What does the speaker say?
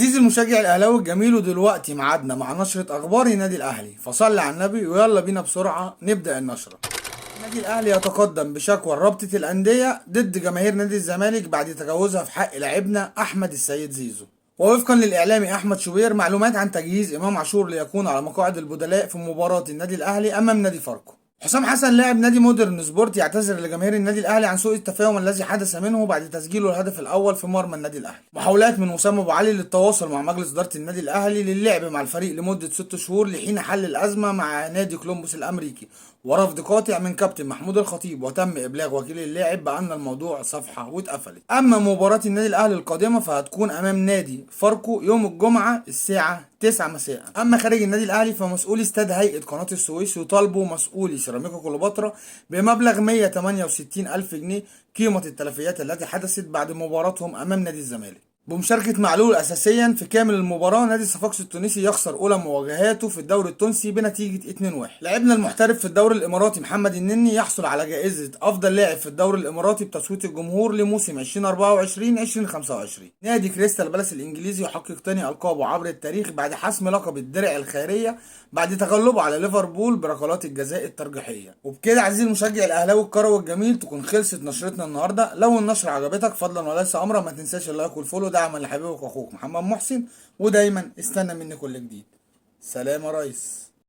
عزيزي المشجع الاهلاوي الجميل، ودلوقتي ميعادنا مع نشرة اخبار النادي الاهلي، فصل على النبي ويلا بينا بسرعة نبدأ النشرة. النادي الاهلي يتقدم بشكوى رابطة الاندية ضد جماهير نادي الزمالك بعد تجاوزها في حق لاعبنا احمد السيد زيزو. ووفقا للاعلامي احمد شوبير، معلومات عن تجهيز امام عاشور ليكون على مقاعد البدلاء في مباراة النادي الاهلي امام نادي فاركو. حسام حسن لاعب نادي مودرن سبورت يعتذر لجماهير النادي الاهلي عن سوء التفاهم الذي حدث منه بعد تسجيله الهدف الاول في مرمى النادي الاهلي. محاولات من وسام ابو علي للتواصل مع مجلس اداره النادي الاهلي للعب مع الفريق لمده 6 شهور لحين حل الازمه مع نادي كولومبوس الامريكي، ورفض قاطع من كابتن محمود الخطيب، وتم ابلاغ وكيل اللاعب بان الموضوع صفحه واتقفلت. اما مباراه النادي الاهلي القادمه فهتكون امام نادي فاركو يوم الجمعه الساعه 9 مساء. اما خارج النادي الاهلي فمسؤولي استاد هيئه قناه السويس يطالبوا مسؤولي سيراميكا كليوباترا بمبلغ 168 الف جنيه قيمه التلفيات التي حدثت بعد مباراتهم امام نادي الزمالك. بمشاركة معلول أساسيا في كامل المباراة، نادي صفاقس التونسي يخسر أولى مواجهاته في الدوري التونسي بنتيجة 2-1. لاعبنا المحترف في الدوري الإماراتي محمد النني يحصل على جائزة أفضل لاعب في الدوري الإماراتي بتصويت الجمهور لموسم 2024-2025. نادي كريستال بالاس الإنجليزي يحقق تاني ألقابه عبر التاريخ بعد حسم لقب الدرع الخيرية بعد تغلبه على ليفربول بركلات الجزاء الترجيحية. وبكده عزيزي المشجع الأهلاوي الكروي الجميل تكون خلصت نشرتنا النهاردة. لو النشرة عجبتك فضلا وليس أمرا ما تنساش اللايك والفولو دعما لحبيبك واخوك محمد محسن، ودايما استنى مني كل جديد. سلام يا ريس.